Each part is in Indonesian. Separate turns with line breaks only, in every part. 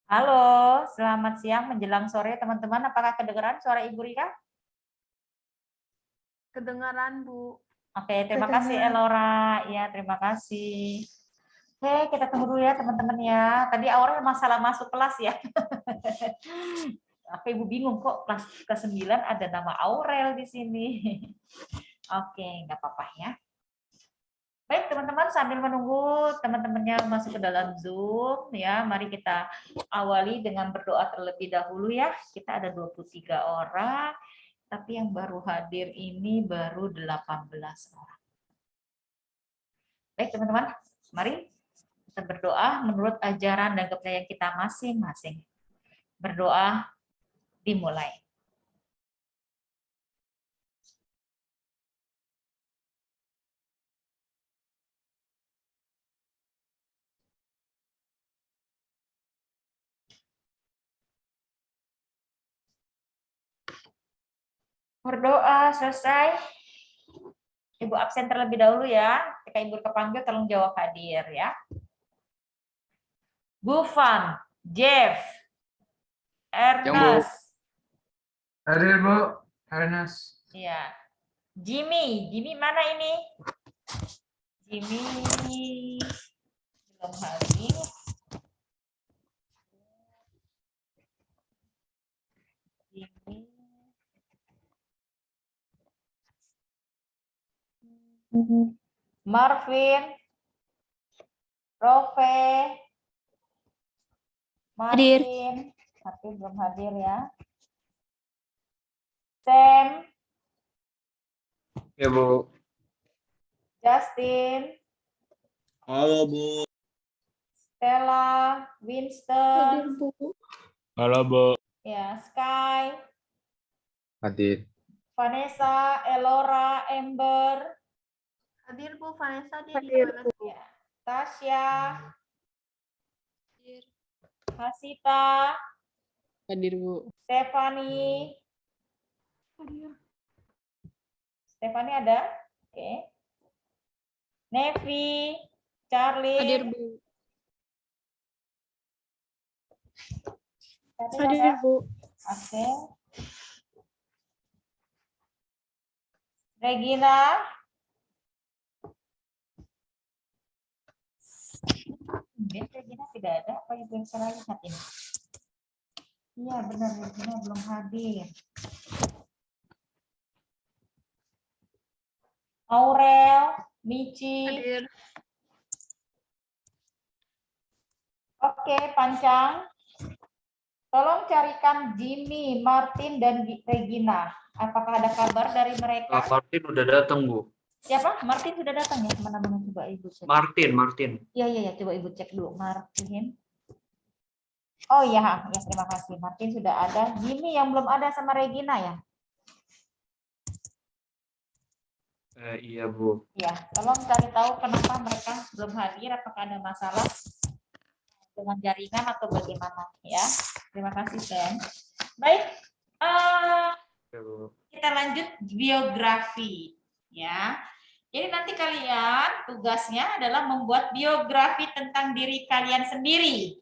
Halo, selamat siang menjelang sore teman-teman. Apakah kedengaran suara Ibu Rika?
Kedengaran, Bu.
Oke, terima kasih Elora. Ya, terima kasih. Oke, kita tunggu dulu ya teman-teman ya. Tadi awalnya masalah masuk kelas ya. Aku Ibu bingung kok kelas ke-9 ada nama Aurel di sini. Oke, nggak apa-apa ya. Baik teman-teman, sambil menunggu teman-temannya masuk ke dalam Zoom ya, mari kita awali dengan berdoa terlebih dahulu ya. Kita ada 23 orang, tapi yang baru hadir ini baru 18 orang. Baik teman-teman, mari kita berdoa menurut ajaran dan kepercayaan kita masing-masing. Berdoa dimulai. Berdoa selesai. Ibu absen terlebih dahulu ya. Ketika Ibu kepanggil tolong jawab hadir ya. Gufan, Jeff, Ernest.
Hadir, Bu. Ernest.
Ya. Jimmy mana ini? Jimmy belum hadir. Jimmy. Marvin, Rove, Martin, tapi belum hadir ya. Sam,
Ya, Bu.
Justin,
Halo, Bu.
Stella, Winston,
Halo, Bu.
ya, Sky,
Hadir.
Vanessa, Elora, Ember,
Hadir, Bu. Vanessa dia di
Hadir,
mana?
ya, Tasya, Hasita,
Hadir, Bu.
Stephanie. Stephanie ada? Oke. Nevi, Charlie.
Hadir, Bu.
Charlie
Hadir,
ada?
Bu.
Oke. Regina. Regina tidak ada. Apa Ibu yang salah lihat ini? Iya benar, Regina belum hadir. Aurel, Michi.
Hadir.
Oke, Pancang. Tolong carikan Jimmy, Martin, dan Regina. Apakah ada kabar dari mereka?
Martin udah datang, Bu.
Siapa? Martin sudah datang ya? Mana-mana coba Ibu cek.
Martin.
Iya, coba Ibu cek dulu. Martin. Oh iya, ya terima kasih. Martin sudah ada. Jimmy yang belum ada sama Regina ya?
Iya, Bu.
Ya, tolong cari tahu kenapa mereka belum hadir. Apakah ada masalah dengan jaringan atau bagaimana? Ya, terima kasih Sam. Baik,
Ya, Bu.
kita lanjut biografi. Ya, jadi nanti kalian tugasnya adalah membuat biografi tentang diri kalian sendiri.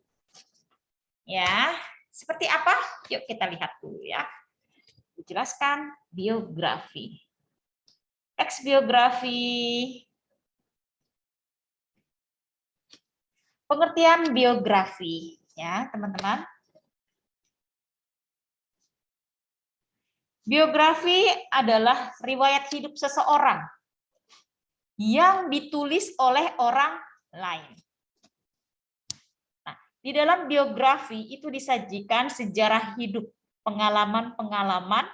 Ya, seperti apa? Yuk kita lihat dulu ya. Dijelaskan biografi. Teks biografi. Pengertian biografi ya, teman-teman. Biografi adalah riwayat hidup seseorang yang ditulis oleh orang lain. Nah, di dalam biografi itu disajikan sejarah hidup, pengalaman-pengalaman,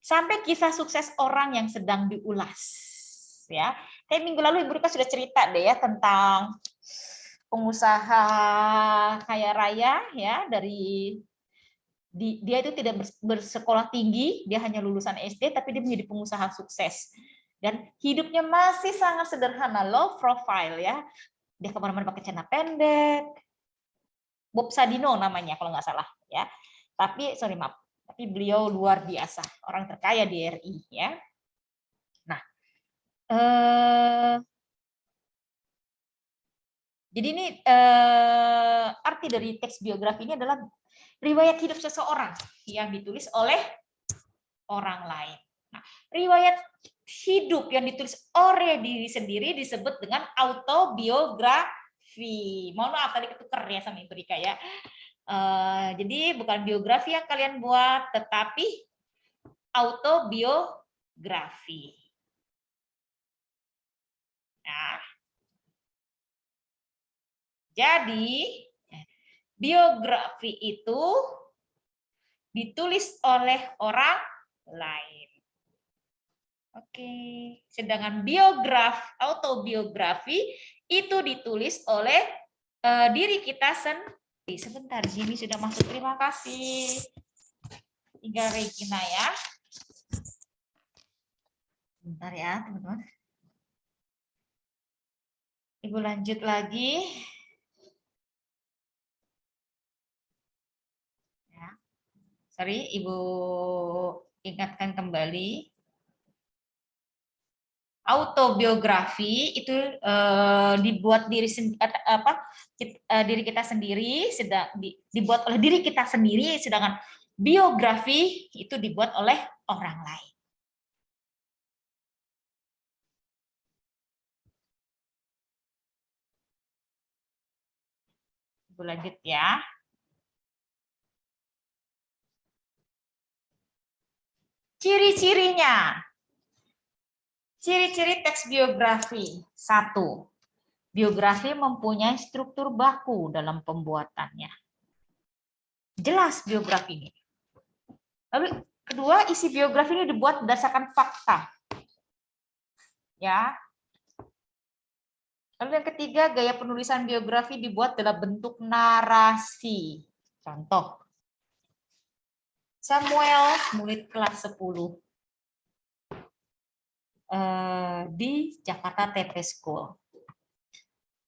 sampai kisah sukses orang yang sedang diulas. Ya, kayak minggu lalu Ibu Rika sudah cerita deh ya tentang pengusaha kaya raya ya dari dia itu tidak bersekolah tinggi, dia hanya lulusan SD, tapi dia menjadi pengusaha sukses. Dan hidupnya masih sangat sederhana, low profile ya. Dia kemana-mana pakai celana pendek. Bob Sadino namanya kalau nggak salah ya. Tapi tapi beliau luar biasa, orang terkaya di RI ya. Nah, Jadi ini arti dari teks biografi ini adalah riwayat hidup seseorang yang ditulis oleh orang lain. Nah, riwayat hidup yang ditulis oleh diri sendiri disebut dengan autobiografi. Mohon maaf tadi ketuker ya sama Ibu Rika ya. Jadi bukan biografi yang kalian buat, tetapi autobiografi. Nah, jadi biografi itu ditulis oleh orang lain. Oke, sedangkan autobiografi itu ditulis oleh diri kita sendiri. Sebentar, Jimmy sudah masuk. Terima kasih. Tinggal Regina ya. Bentar ya, teman-teman. Ibu lanjut lagi. Ya. Sorry, Ibu ingatkan kembali. Autobiografi itu dibuat diri kita sendiri, dibuat oleh diri kita sendiri, sedangkan biografi itu dibuat oleh orang lain. Ibu lanjut ya. Ciri-cirinya. Ciri-ciri teks biografi. 1. Biografi mempunyai struktur baku dalam pembuatannya. Jelas biografi ini. Lalu kedua, isi biografi ini dibuat berdasarkan fakta. Ya. Lalu yang ketiga, gaya penulisan biografi dibuat dalam bentuk narasi. Contoh. Samuel, murid kelas 10. Di Jakarta TP School.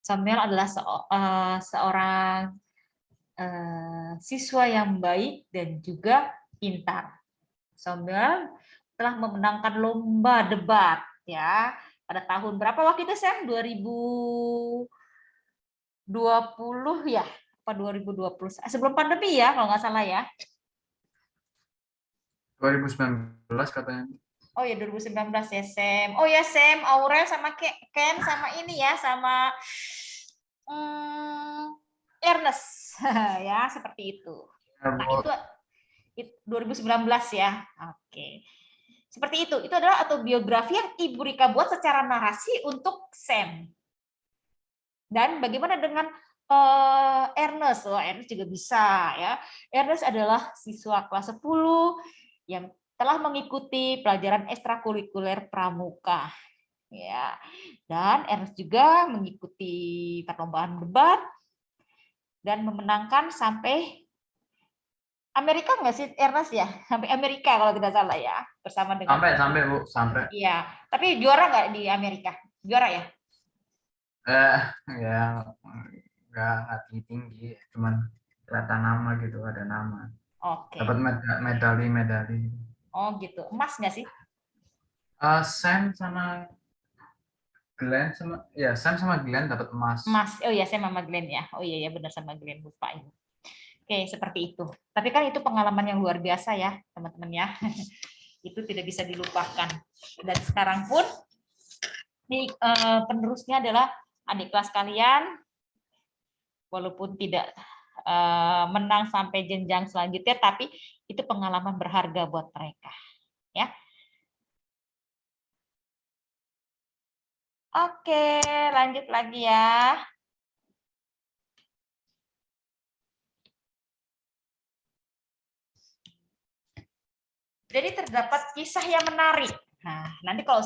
Samuel adalah seorang siswa yang baik dan juga pintar. Samuel telah memenangkan lomba debat ya pada tahun berapa waktu itu Sam? 2020 ya, apa 2020? Sebelum pandemi ya kalau nggak salah ya.
2019 katanya.
Oh ya 2019 ya Sam. Oh ya Sam, Aurel sama Ken sama ini ya sama Ernest ya seperti itu. Nah itu 2019 ya. Oke. Seperti itu. Itu adalah autobiografi yang Ibu Rika buat secara narasi untuk Sam. Dan bagaimana dengan Ernest? Oh, Ernest juga bisa ya. Ernest adalah siswa kelas 10 yang telah mengikuti pelajaran ekstrakurikuler pramuka. Ya. Dan Ernest juga mengikuti perlombaan debat dan memenangkan sampai Amerika nggak sih Ernest ya? Sampai Amerika kalau tidak salah ya, bersama dengan
Sampai Bu, sampai.
Iya, tapi juara nggak di Amerika? Juara ya?
Ya nggak tinggi, cuman kelihatan nama gitu, ada nama.
Oke.
Dapat medali.
Oh gitu, emas nggak sih?
Sam sama Glenn dapat emas.
Emas, oh iya saya sama Glenn ya. Oh iya ya benar sama Glenn, lupa ini. Oke, seperti itu. Tapi kan itu pengalaman yang luar biasa ya, teman-teman ya. Itu tidak bisa dilupakan. Dan sekarang pun penerusnya adalah adik kelas kalian, walaupun tidak menang sampai jenjang selanjutnya, tapi itu pengalaman berharga buat mereka. Ya. Oke, lanjut lagi ya. Jadi terdapat kisah yang menarik. Nah, nanti kalau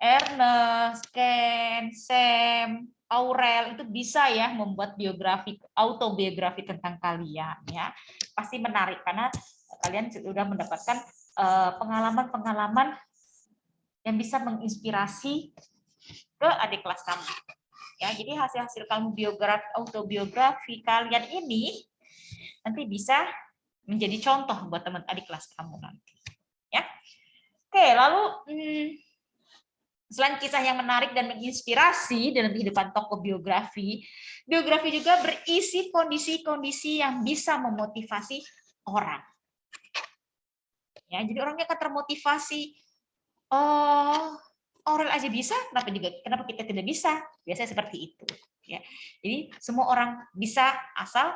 Ernest, Ken, Sam, Aurel itu bisa ya membuat biografi, autobiografi tentang kalian ya. Pasti menarik karena kalian sudah mendapatkan pengalaman-pengalaman yang bisa menginspirasi ke adik kelas kamu. Ya, jadi hasil-hasil kamu autobiografi kalian ini nanti bisa menjadi contoh buat teman adik kelas kamu nanti. Ya. Oke, lalu Selain kisah yang menarik dan menginspirasi dalam kehidupan tokoh biografi, biografi juga berisi kondisi-kondisi yang bisa memotivasi orang. Ya, jadi orangnya akan termotivasi. Oh, Aurel aja bisa, kenapa kita tidak bisa? Biasanya seperti itu. Ya, jadi semua orang bisa asal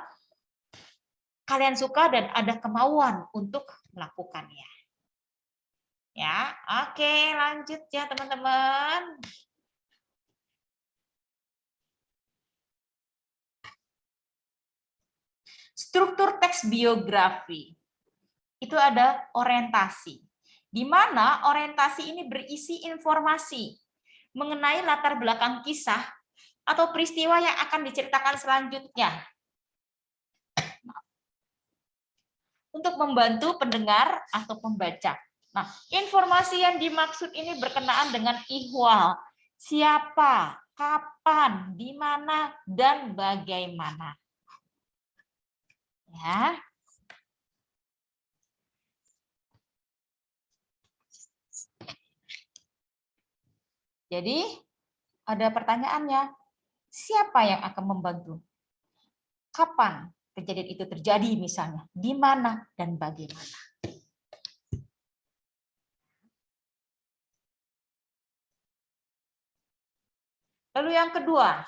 kalian suka dan ada kemauan untuk melakukannya. Ya, oke, lanjut ya teman-teman. Struktur teks biografi itu ada orientasi, di mana orientasi ini berisi informasi mengenai latar belakang kisah atau peristiwa yang akan diceritakan selanjutnya. Untuk membantu pendengar atau pembaca. Nah, informasi yang dimaksud ini berkenaan dengan ihwal, siapa, kapan, di mana, dan bagaimana. Ya. Jadi, ada pertanyaannya, siapa yang akan membantu? Kapan kejadian itu terjadi misalnya? Di mana dan bagaimana? Lalu yang kedua,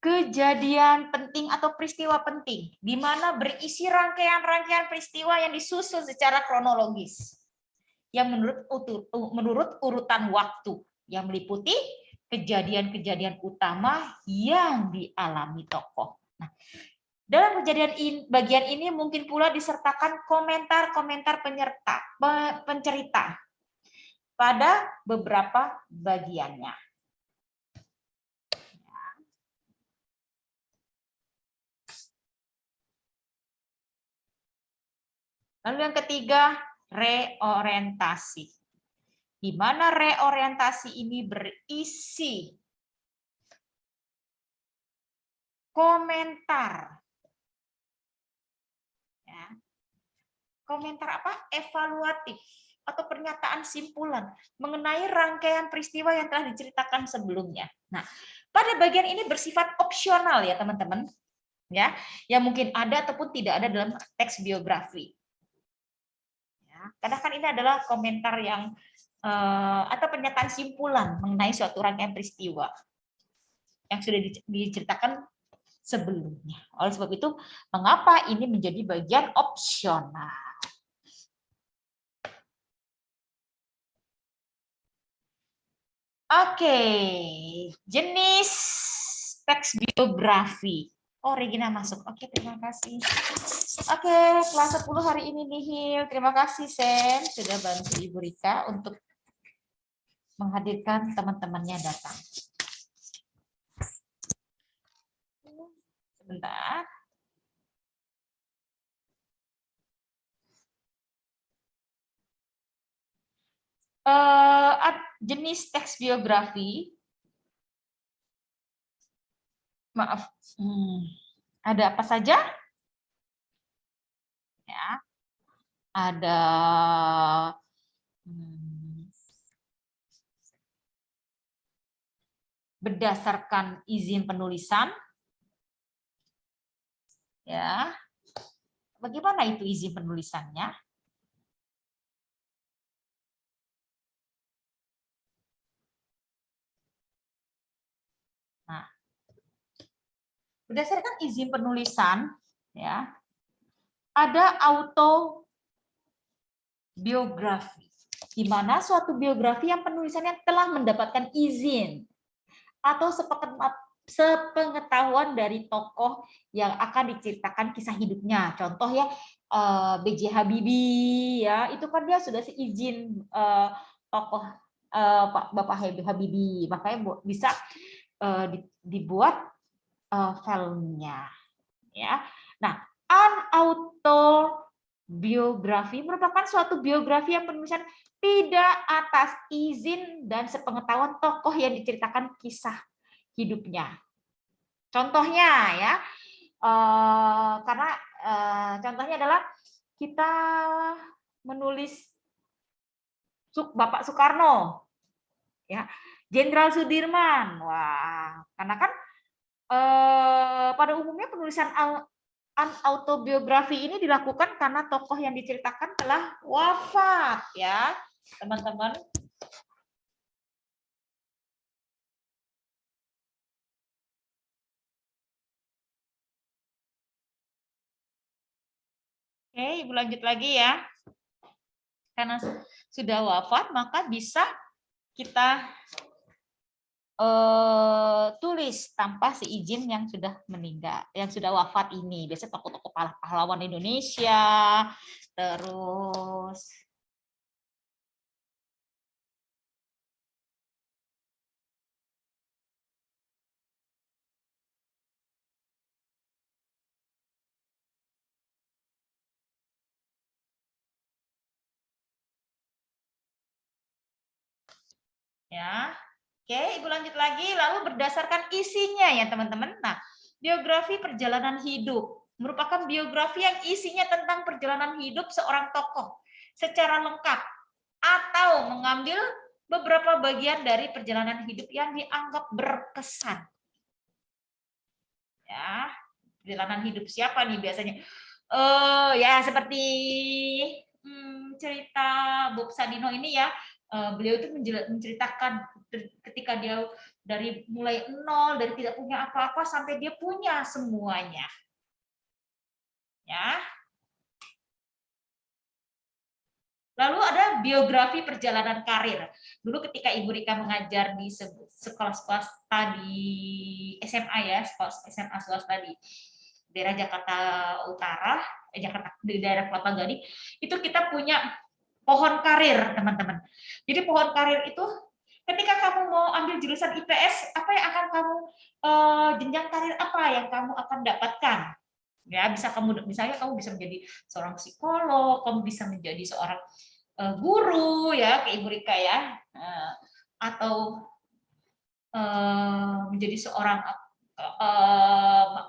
kejadian penting atau peristiwa penting, di mana berisi rangkaian-rangkaian peristiwa yang disusun secara kronologis, yang menurut urutan waktu, yang meliputi kejadian-kejadian utama yang dialami tokoh. Nah, dalam bagian ini mungkin pula disertakan komentar-komentar pencerita pada beberapa bagiannya. Lalu yang ketiga, reorientasi. Di mana reorientasi ini berisi komentar. Ya. Komentar apa? Evaluatif atau pernyataan simpulan mengenai rangkaian peristiwa yang telah diceritakan sebelumnya. Nah, pada bagian ini bersifat opsional ya teman-teman. Ya, yang mungkin ada ataupun tidak ada dalam teks biografi. Karena kan ini adalah komentar yang atau pernyataan simpulan mengenai suatu rangkaian peristiwa yang sudah diceritakan sebelumnya. Oleh sebab itu, mengapa ini menjadi bagian opsional? Oke, jenis teks biografi. Oh, Regina masuk. Oke, terima kasih. Oke, kelas 10 hari ini nihil. Terima kasih, Sen, sudah bantu Ibu Rika untuk menghadirkan teman-temannya datang. Sebentar. Jenis teks biografi. Maaf. Ada apa saja? Ya. Ada berdasarkan izin penulisan. Ya. Bagaimana itu izin penulisannya? Nah, berdasarkan izin penulisan, ya, ada autobiografi, di mana suatu biografi yang penulisannya telah mendapatkan izin atau sepengetahuan dari tokoh yang akan diceritakan kisah hidupnya. Contoh ya, B.J. Habibie, ya, itu kan dia sudah seizin tokoh Bapak Habibie, makanya bisa dibuat filmnya, ya. Nah, unauthobiografi merupakan suatu biografi yang penulisan tidak atas izin dan sepengetahuan tokoh yang diceritakan kisah hidupnya. Contohnya ya, karena contohnya adalah kita menulis Bapak Soekarno, ya, Jenderal Sudirman. Wah, karena kan pada umumnya penulisan autobiografi ini dilakukan karena tokoh yang diceritakan telah wafat, ya, teman-teman. Oke, Ibu lanjut lagi ya. Karena sudah wafat, maka bisa kita tulis tanpa seizin yang sudah meninggal, yang sudah wafat ini. Biasanya tokoh-tokoh pahlawan Indonesia, terus ya. Oke, Ibu lanjut lagi. Lalu berdasarkan isinya ya teman-teman. Nah, biografi perjalanan hidup merupakan biografi yang isinya tentang perjalanan hidup seorang tokoh secara lengkap atau mengambil beberapa bagian dari perjalanan hidup yang dianggap berkesan. Ya, perjalanan hidup siapa nih biasanya? Ya seperti cerita Bob Sadino ini ya. Beliau itu menceritakan ketika dia dari mulai nol, dari tidak punya apa-apa sampai dia punya semuanya. Ya. Lalu ada biografi perjalanan karir. Dulu ketika Ibu Rika mengajar di sekolah swasta di SMA ya, SMA swasta di daerah Jakarta Utara, Jakarta di daerah Kelapa Gading, itu kita punya pohon karir, teman-teman. Jadi pohon karir itu ketika kamu mau ambil jurusan IPS, apa yang akan kamu jenjang karir apa yang kamu akan dapatkan? Ya, bisa kamu misalnya kamu bisa menjadi seorang psikolog, kamu bisa menjadi seorang guru ya, kayak Ibu Rika ya, atau menjadi seorang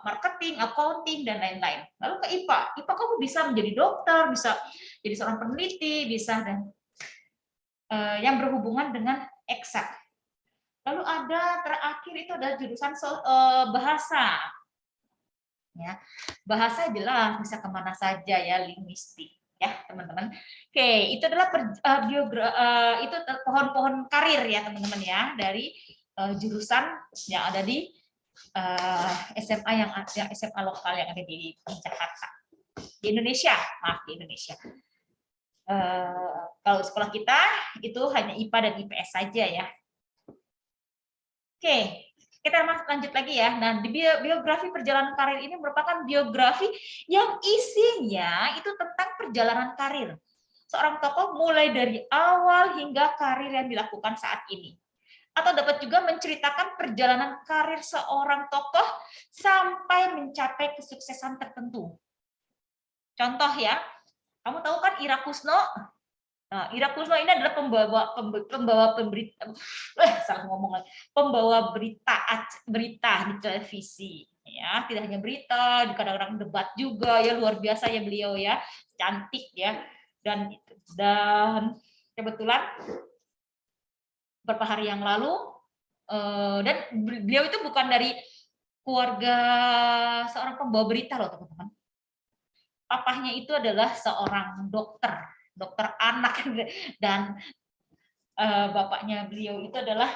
marketing, accounting, dan lain-lain. Lalu ke IPA, IPA kamu bisa menjadi dokter, bisa jadi seorang peneliti, bisa dan yang berhubungan dengan eksak. Lalu ada terakhir itu ada jurusan bahasa. Ya, bahasa jelas bisa kemana saja ya, linguistik ya teman-teman. Oke, itu adalah itu pohon-pohon karir ya teman-teman ya dari jurusan yang ada di SMA yang SMA lokal yang ada di Jakarta, di Indonesia, maaf di Indonesia. Kalau sekolah kita itu hanya IPA dan IPS saja ya. Oke, kita lanjut lagi ya. Nah, di biografi perjalanan karir ini merupakan biografi yang isinya itu tentang perjalanan karir seorang tokoh mulai dari awal hingga karir yang dilakukan saat ini. Atau dapat juga menceritakan perjalanan karir seorang tokoh sampai mencapai kesuksesan tertentu. Contoh ya, kamu tahu kan Ira Kusno? Nah, Ira Kusno ini adalah pembawa berita di televisi. Ya, tidak hanya berita, kadang-kadang debat juga ya, luar biasa ya beliau ya, cantik ya, dan kebetulan beberapa hari yang lalu, dan beliau itu bukan dari keluarga seorang pembawa berita loh teman-teman. Papahnya itu adalah seorang dokter anak, dan bapaknya beliau itu adalah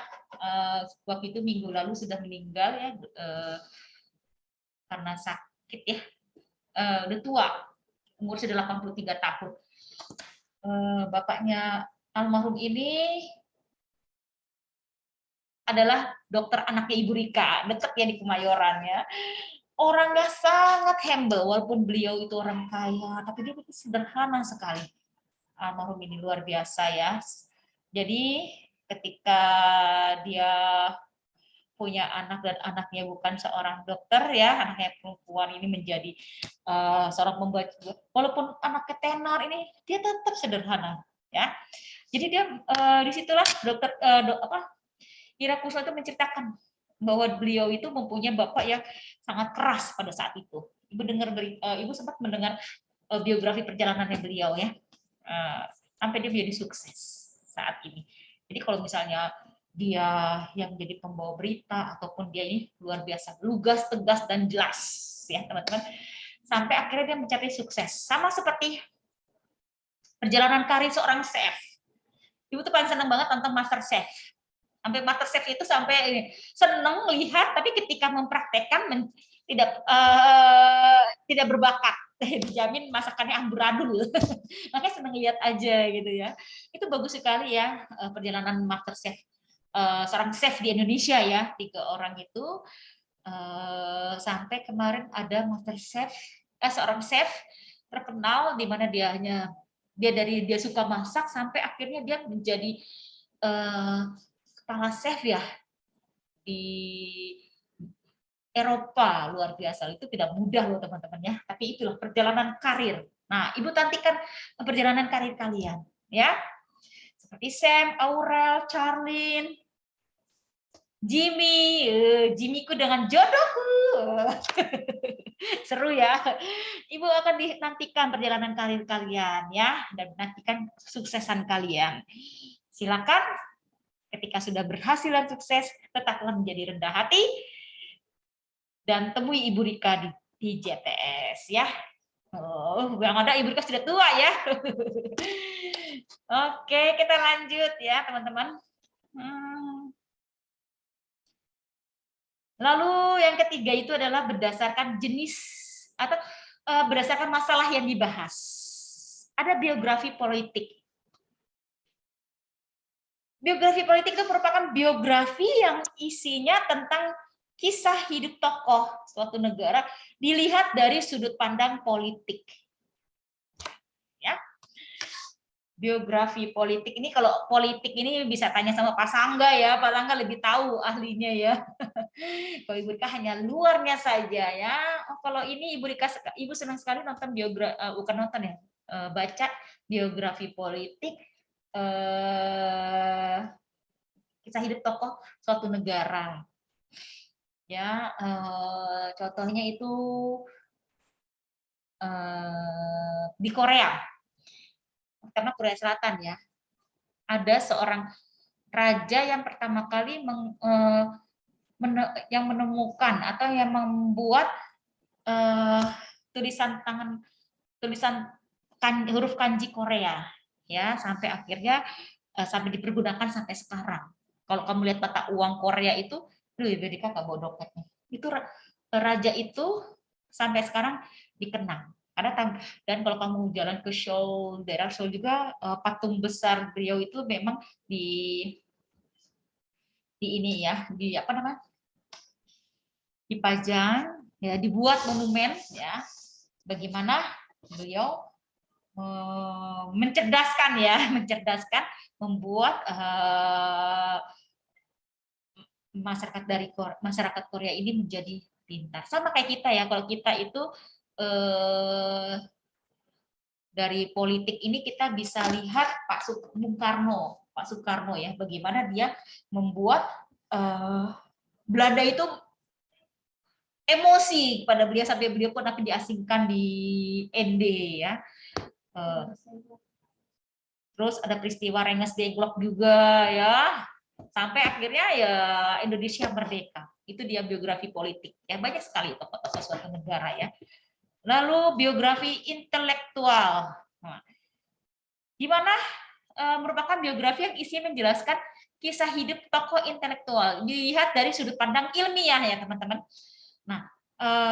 waktu itu minggu lalu sudah meninggal ya, karena sakit ya, udah tua, umur sudah 83 tahun. Bapaknya almarhum ini adalah dokter anaknya Ibu Rika, dekat ya di Kemayoran ya. Orangnya sangat humble, walaupun beliau itu orang kaya, tapi dia sederhana sekali. Almarhum ini luar biasa ya. Jadi ketika dia punya anak dan anaknya bukan seorang dokter ya, anaknya perempuan ini menjadi seorang pembaca, walaupun anaknya tenar ini dia tetap sederhana ya. Jadi dia disitulah dokter Ira Kusno itu menceritakan bahwa beliau itu mempunyai bapak yang sangat keras pada saat itu. Ibu sempat mendengar biografi perjalanannya beliau ya, sampai dia menjadi sukses. saat ini. Jadi kalau misalnya dia yang jadi pembawa berita ataupun dia ini luar biasa lugas, tegas dan jelas ya teman-teman, sampai akhirnya dia mencapai sukses. Sama seperti perjalanan karir seorang chef. Ibu tuh paling senang banget nonton Master Chef. Sampai Master Chef itu sampai ini seneng lihat, tapi ketika mempraktekkan tidak berbakat. Dijamin masakannya amburadul. Makanya seneng lihat aja gitu ya. Itu bagus sekali ya perjalanan Master Chef. Seorang chef di Indonesia ya, 3 orang itu sampai kemarin ada Master Chef, seorang chef terkenal di mana dia suka masak sampai akhirnya dia menjadi kepala chef ya di Eropa, luar biasa. Itu tidak mudah loh teman-teman ya, tapi itulah perjalanan karir. Nah, Ibu nantikan perjalanan karir kalian ya, seperti Sam, Aurel, Charlene, Jimmyku dengan jodohku. Seru ya. Ibu akan dinantikan perjalanan karir kalian ya, dan nantikan kesuksesan kalian. Silakan ketika sudah berhasil dan sukses, tetaplah menjadi rendah hati dan temui Ibu Rika di JTS ya. Oh, yang ada Ibu Rika sudah tua ya. Oke, kita lanjut ya teman-teman. Lalu yang ketiga itu adalah berdasarkan jenis atau berdasarkan masalah yang dibahas. Ada biografi politik. Biografi politik itu merupakan biografi yang isinya tentang kisah hidup tokoh suatu negara dilihat dari sudut pandang politik. Ya. Biografi politik ini, kalau politik ini bisa tanya sama Pak Sangga ya, Pak Sangga lebih tahu ahlinya ya. Kalau Ibu Rika hanya luarnya saja ya. Oh, kalau ini Ibu senang sekali nonton bukan nonton ya, baca biografi politik, kisah hidup tokoh suatu negara. Ya, contohnya itu di Korea. Karena Korea Selatan ya, ada seorang raja yang pertama kali yang menemukan atau yang membuat huruf kanji Korea ya, sampai akhirnya sampai dipergunakan sampai sekarang. Kalau kamu lihat mata uang Korea itu, lebih nggak bawa dompetnya. Itu raja itu sampai sekarang dikenang. Dan kalau kamu jalan ke Seoul, daerah Seoul juga, patung besar beliau itu memang di ini ya, dipajang ya, dibuat monumen ya, bagaimana beliau mencerdaskan membuat masyarakat Korea ini menjadi pintar. Sama kayak kita ya, kalau kita itu dari politik ini kita bisa lihat Pak Soekarno ya, bagaimana dia membuat Belanda itu emosi pada beliau sampai beliau pun diasingkan di ND ya. Terus ada peristiwa Rengas Dengklok juga ya, sampai akhirnya ya Indonesia merdeka. Itu dia biografi politik ya, banyak sekali tokoh-tokoh suatu negara ya. Lalu biografi intelektual, di mana merupakan biografi yang isinya menjelaskan kisah hidup tokoh intelektual dilihat dari sudut pandang ilmiah ya teman-teman. Nah,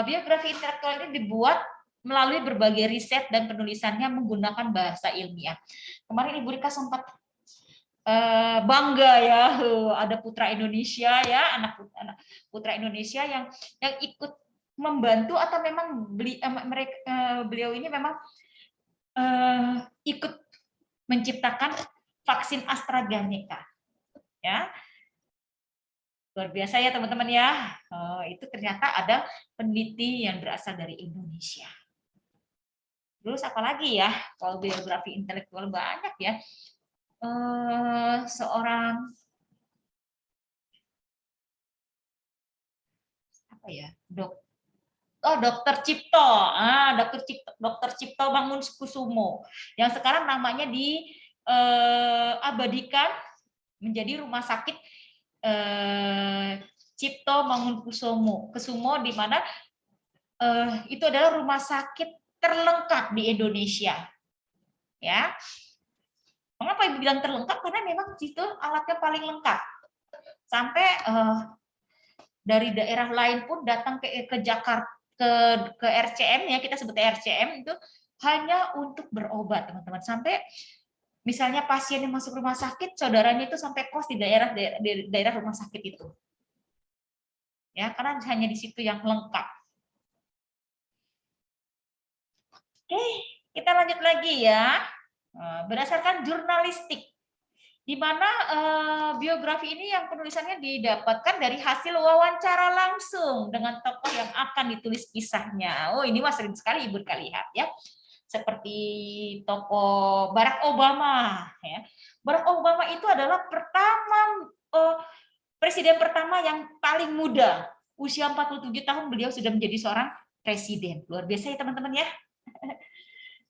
biografi intelektual ini dibuat melalui berbagai riset dan penulisannya menggunakan bahasa ilmiah. Kemarin Ibu Rika sempat bangga ya, ada putra Indonesia ya, anak putra Indonesia yang ikut membantu, atau memang beliau ini memang ikut menciptakan vaksin AstraZeneca ya. Luar biasa ya teman-teman ya. Itu ternyata ada peneliti yang berasal dari Indonesia. Terus apa lagi ya, kalau biografi intelektual banyak ya. Seorang apa ya, Dr. Cipto Mangunkusumo yang sekarang namanya abadikan menjadi rumah sakit Cipto Mangunkusumo, di mana itu adalah rumah sakit terlengkap di Indonesia. Ya, mengapa Ibu bilang terlengkap? Karena memang itu alatnya paling lengkap. Sampai dari daerah lain pun datang ke Jakarta, ke RCM ya, kita sebut RCM itu hanya untuk berobat, teman-teman. Sampai misalnya pasien yang masuk rumah sakit, saudaranya itu sampai kos di daerah rumah sakit itu. Ya, karena hanya di situ yang lengkap. Oke, kita lanjut lagi ya. Berdasarkan jurnalistik, di mana biografi ini yang penulisannya didapatkan dari hasil wawancara langsung dengan tokoh yang akan ditulis kisahnya. Oh, ini wah sering sekali Ibu lihat ya. Seperti tokoh Barack Obama ya. Barack Obama itu adalah presiden pertama yang paling muda. Usia 47 tahun beliau sudah menjadi seorang presiden. Luar biasa ya teman-teman ya.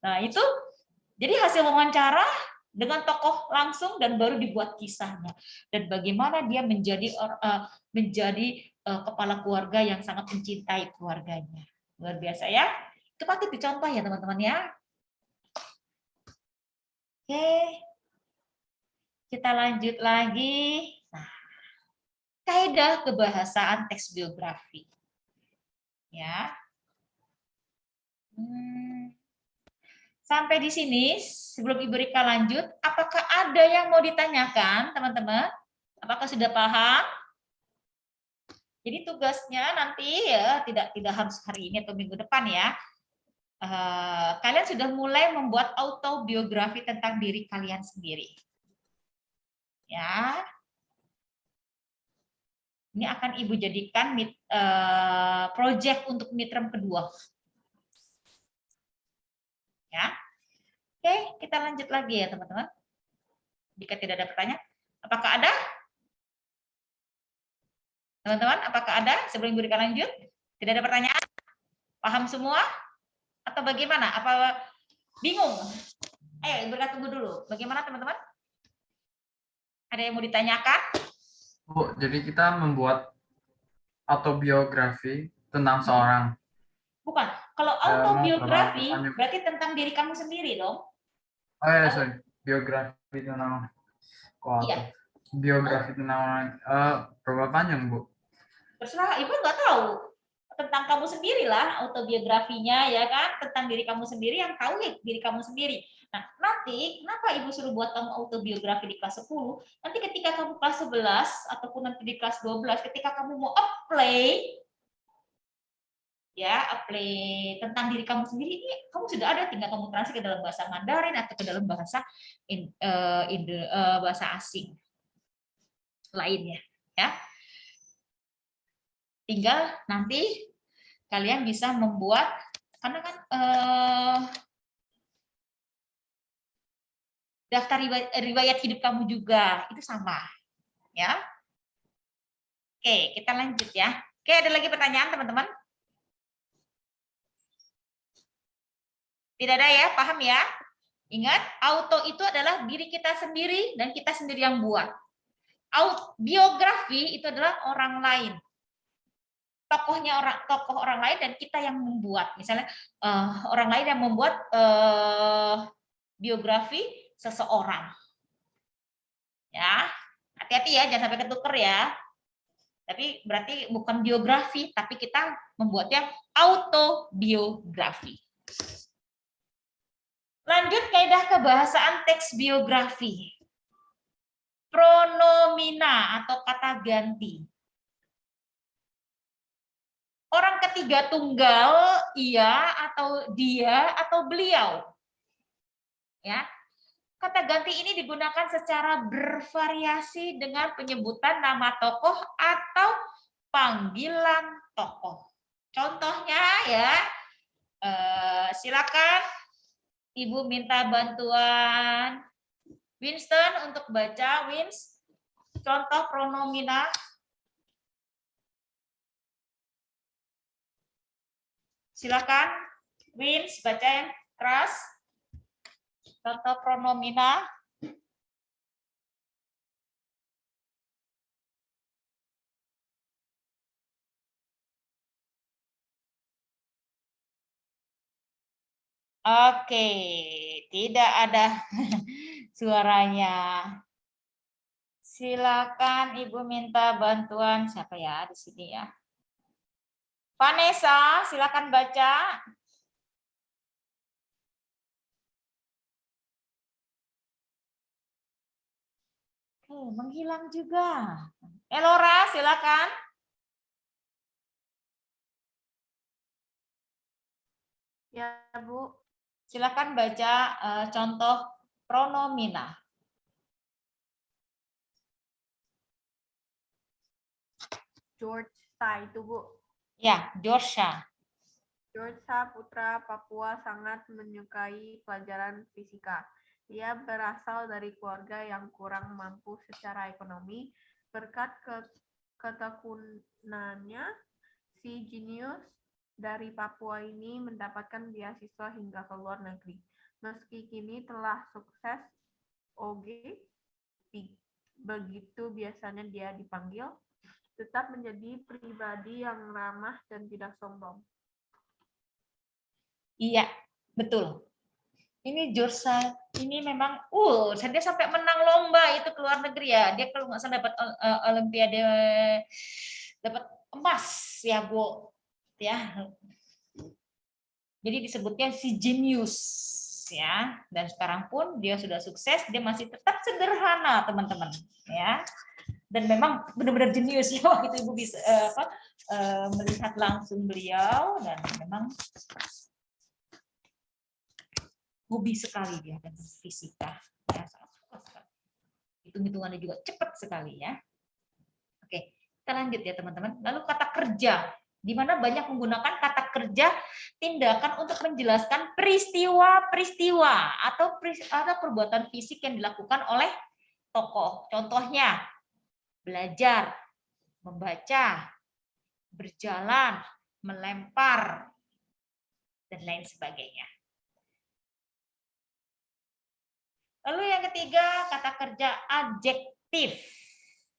Nah, itu jadi hasil wawancara dengan tokoh langsung dan baru dibuat kisahnya, dan bagaimana dia menjadi kepala keluarga yang sangat mencintai keluarganya. Luar biasa ya. Itu patut dicontoh ya teman-teman ya. Oke, kita lanjut lagi. Nah, kaidah kebahasaan teks biografi ya. Sampai di sini, sebelum Ibu Rika lanjut, apakah ada yang mau ditanyakan, teman-teman? Apakah sudah paham? Jadi tugasnya nanti ya tidak harus hari ini atau minggu depan ya. Kalian sudah mulai membuat autobiografi tentang diri kalian sendiri. Ya. Ini akan Ibu jadikan project untuk midterm kedua. Ya. Oke, kita lanjut lagi ya teman-teman. Jika tidak ada pertanyaan, apakah ada? Teman-teman, apakah ada? Sebelum Ibu Rika lanjut, tidak ada pertanyaan? Paham semua? Atau bagaimana? Apa bingung? Ayo Ibu Rika tunggu dulu. Bagaimana teman-teman? Ada yang mau ditanyakan?
Bu, jadi kita membuat autobiografi tentang seorang.
Bukan. Kalau autobiografi berarti tentang diri kamu sendiri dong.
Oh ya, sorry. Biografi tentang
Iya.
Biografi tentang orang. Berapa panjang, Bu?
Terserah, Ibu nggak tahu. Tentang kamu sendiri lah autobiografinya ya kan, tentang diri kamu sendiri, yang tahu ya diri kamu sendiri. Nah, nanti kenapa Ibu suruh buat kamu autobiografi di kelas 10? Nanti ketika kamu kelas 11 ataupun nanti di kelas 12, ketika kamu mau apply tentang diri kamu sendiri, ini kamu sudah ada, tinggal kamu translate ke dalam bahasa Mandarin atau ke dalam bahasa bahasa asing lainnya ya. Tinggal nanti kalian bisa membuat, karena kan daftar riwayat hidup kamu juga itu sama ya. Oke, kita lanjut ya. Oke, ada lagi pertanyaan teman-teman? Tidak ada ya, paham ya? Ingat, auto itu adalah diri kita sendiri dan kita sendiri yang buat. Biografi itu adalah orang lain. Tokoh orang lain dan kita yang membuat. Misalnya orang lain yang membuat biografi seseorang. Ya, hati-hati ya, jangan sampai ketuker ya. Tapi berarti bukan biografi, tapi kita membuatnya autobiografi. Lanjut kaidah kebahasaan teks biografi. Pronomina atau kata ganti. Orang ketiga tunggal, ia atau dia atau beliau. Ya. Kata ganti ini digunakan secara bervariasi dengan penyebutan nama tokoh atau panggilan tokoh. Contohnya ya, silakan Ibu minta bantuan Winston untuk baca. Wins, contoh pronomina. Silakan Wins baca yang keras. Contoh pronomina. Oke, tidak ada suaranya. Silakan Ibu minta bantuan siapa ya di sini ya? Vanessa, silakan baca. Oke, menghilang juga. Elora, silakan.
Ya, Bu.
Silakan baca contoh pronomina.
George Sa itu, Bu.
Ya, Georgia.
George Sa, putra Papua, sangat menyukai pelajaran fisika. Ia berasal dari keluarga yang kurang mampu secara ekonomi. Berkat ketekunannya, si jenius dari Papua ini mendapatkan beasiswa hingga ke luar negeri. Meski kini telah sukses, OG, begitu biasanya dia dipanggil, tetap menjadi pribadi yang ramah dan tidak sombong.
Iya, betul. Ini Georgia, ini memang, dia sampai menang lomba itu ke luar negeri ya. Dia kalau nggak salah dapat Olimpiade, dapat emas ya, Bu. Ya. Jadi disebutnya si genius ya. Dan sekarang pun dia sudah sukses, dia masih tetap sederhana, teman-teman, ya. Dan memang benar-benar jenius ya waktu itu Ibu bisa melihat langsung beliau, dan memang hobi sekali dia dengan fisika ya, sangat suka sekali. Hitung-hitungannya juga cepat sekali ya. Oke, kita lanjut ya teman-teman. Lalu kata kerja, di mana banyak menggunakan kata kerja tindakan untuk menjelaskan peristiwa-peristiwa atau perbuatan fisik yang dilakukan oleh tokoh. Contohnya belajar, membaca, berjalan, melempar, dan lain sebagainya. Lalu yang ketiga, kata kerja adjektif,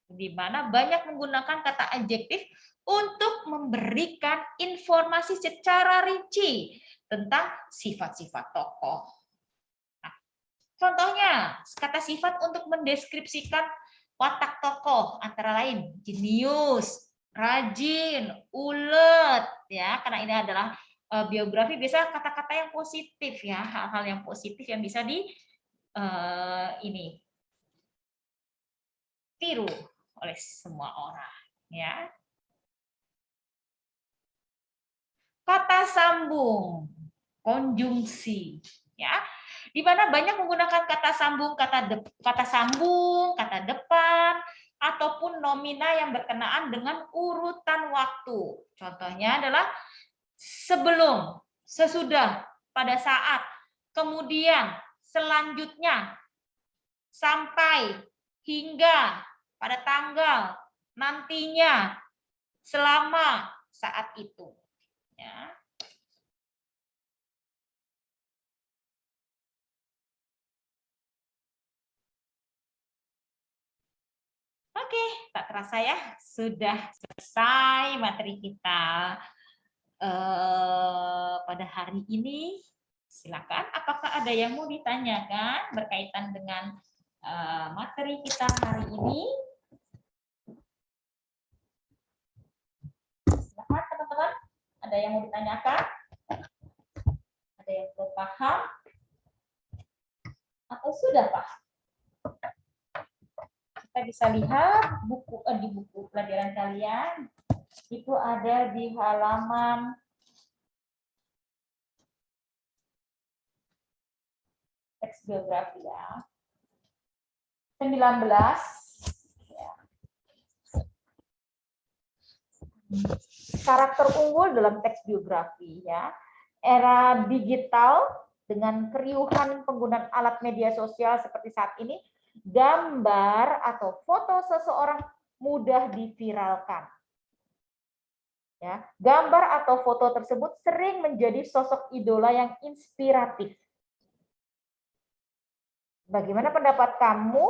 di mana banyak menggunakan kata adjektif untuk memberikan informasi secara rinci tentang sifat-sifat tokoh. Nah, contohnya, kata sifat untuk mendeskripsikan watak tokoh antara lain jenius, rajin, ulet, ya, karena ini adalah biografi, biasa kata-kata yang positif ya, hal-hal yang positif yang bisa tiru oleh semua orang ya. Kata sambung, konjungsi ya, di mana banyak menggunakan kata sambung, kata sambung, kata depan ataupun nomina yang berkenaan dengan urutan waktu. Contohnya adalah sebelum, sesudah, pada saat, kemudian, selanjutnya, sampai, hingga, pada tanggal, nantinya, selama, saat itu. Ya. Oke, tak terasa ya, sudah selesai materi kita pada hari ini. Silakan, apakah ada yang mau ditanyakan berkaitan dengan materi kita hari ini? Silakan teman-teman, ada yang mau ditanyakan? Ada yang belum paham? Atau sudah paham? Kita bisa lihat di buku pelajaran kalian, itu ada di halaman teks geografi ya. 19 ya. Karakter unggul dalam teks geografi ya. Era digital dengan keriuhan penggunaan alat media sosial seperti saat ini, gambar atau foto seseorang mudah diviralkan. Ya, gambar atau foto tersebut sering menjadi sosok idola yang inspiratif. Bagaimana pendapat kamu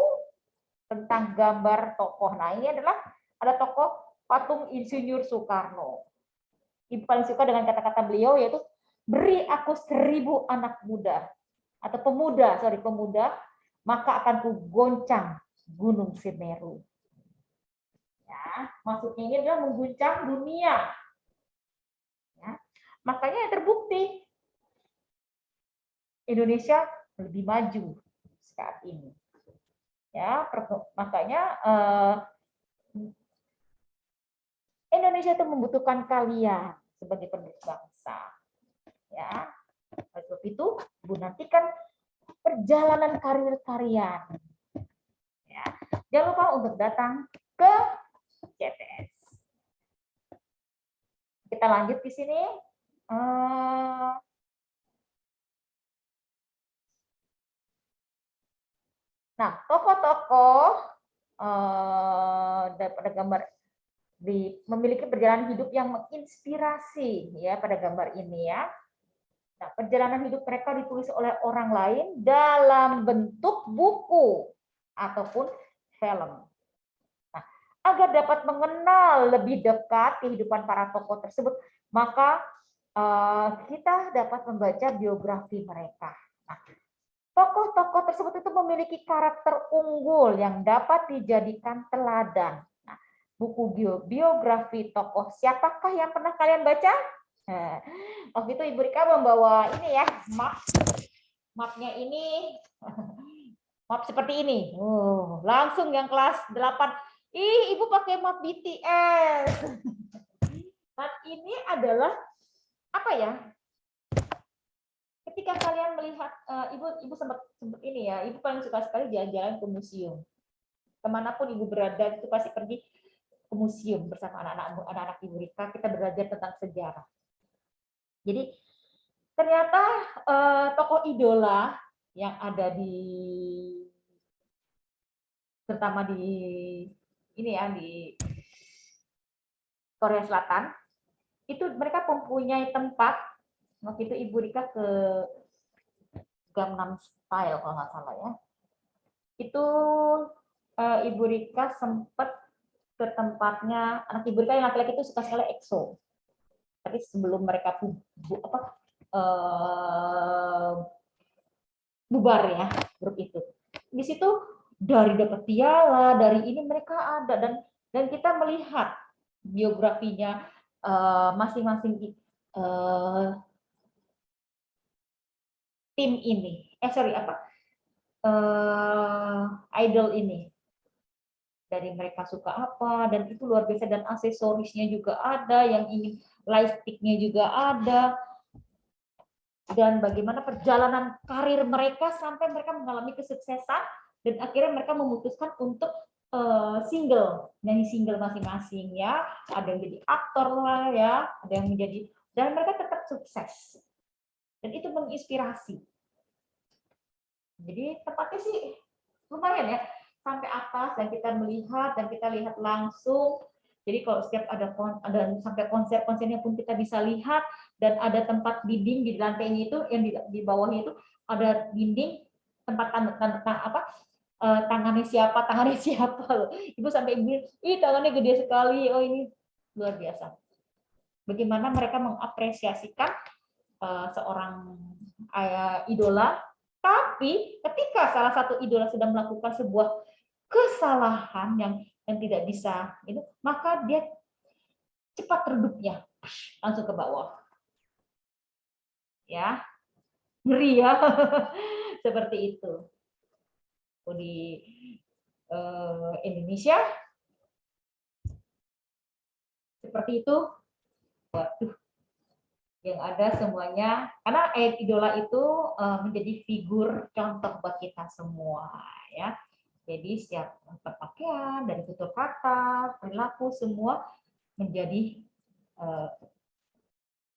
tentang gambar tokoh? Nah, ini adalah ada tokoh patung Insinyur Soekarno. Ibu paling suka dengan kata-kata beliau yaitu beri aku 1000 anak muda atau pemuda, maka akan kugoncang Gunung Semeru. Ya, maksudnya ini adalah mengguncang dunia. Ya, makanya terbukti Indonesia lebih maju saat ini. Ya, makanya Indonesia itu membutuhkan kalian sebagai penerus bangsa. Ya, oleh sebab itu, Ibu nantikan perjalanan karir kalian. Ya, jangan lupa untuk datang ke CTS. Kita lanjut di sini. Nah, tokoh-tokoh pada gambar memiliki perjalanan hidup yang menginspirasi ya pada gambar ini ya. Nah, perjalanan hidup mereka ditulis oleh orang lain dalam bentuk buku ataupun film. Nah, agar dapat mengenal lebih dekat kehidupan para tokoh tersebut, maka kita dapat membaca biografi mereka. Nah, tokoh-tokoh tersebut itu memiliki karakter unggul yang dapat dijadikan teladan. Nah, buku biografi tokoh siapakah yang pernah kalian baca? Waktu itu Ibu Rika membawa ini ya, mapnya ini, map seperti ini. Langsung yang kelas 8. Ih, Ibu pakai map BTS. Map ini adalah apa ya? Ketika kalian melihat, Ibu sempat ini ya, Ibu paling suka sekali jalan-jalan ke museum. Kemanapun Ibu berada, itu pasti pergi ke museum bersama anak-anak Ibu Rika. Kita belajar tentang sejarah. Jadi ternyata tokoh idola yang ada terutama di ini ya di Korea Selatan itu mereka mempunyai tempat. Waktu itu Ibu Rika ke Gangnam Style kalau nggak salah ya. Itu Ibu Rika sempat ke tempatnya anak Ibu Rika yang laki-laki itu suka sekali EXO. Tapi sebelum mereka bubar ya grup itu. Di situ dari dapat piala, dari ini mereka ada dan kita melihat biografinya masing-masing tim ini. Idol ini. Dari mereka suka apa dan itu luar biasa dan aksesorisnya juga ada, yang ini lightsticknya juga ada. Dan bagaimana perjalanan karir mereka sampai mereka mengalami kesuksesan dan akhirnya mereka memutuskan untuk nyanyi single masing-masing ya. Ada yang jadi aktor lah ya, ada yang menjadi, dan mereka tetap sukses. Dan itu menginspirasi. Jadi tempatnya sih lumayan ya, sampai atas dan kita melihat dan kita lihat langsung. Jadi kalau setiap ada sampai konser-konsernya pun kita bisa lihat, dan ada tempat dinding di lantainya itu yang di bawahnya itu ada dinding tempat tangannya siapa loh. Ibu sampai bilang, ih tangannya gede sekali, oh ini luar biasa. Bagaimana mereka mengapresiasikan seorang idola, tapi ketika salah satu idola sedang melakukan sebuah kesalahan yang tidak bisa itu, maka dia cepat redupnya langsung ke bawah. Ya, ngeri ya. Seperti itu. Di Indonesia seperti itu. Waduh. Yang ada semuanya, karena idola itu menjadi figur contoh buat kita semua ya. Jadi setiap berpakaian, dari tutur kata, perilaku, semua menjadi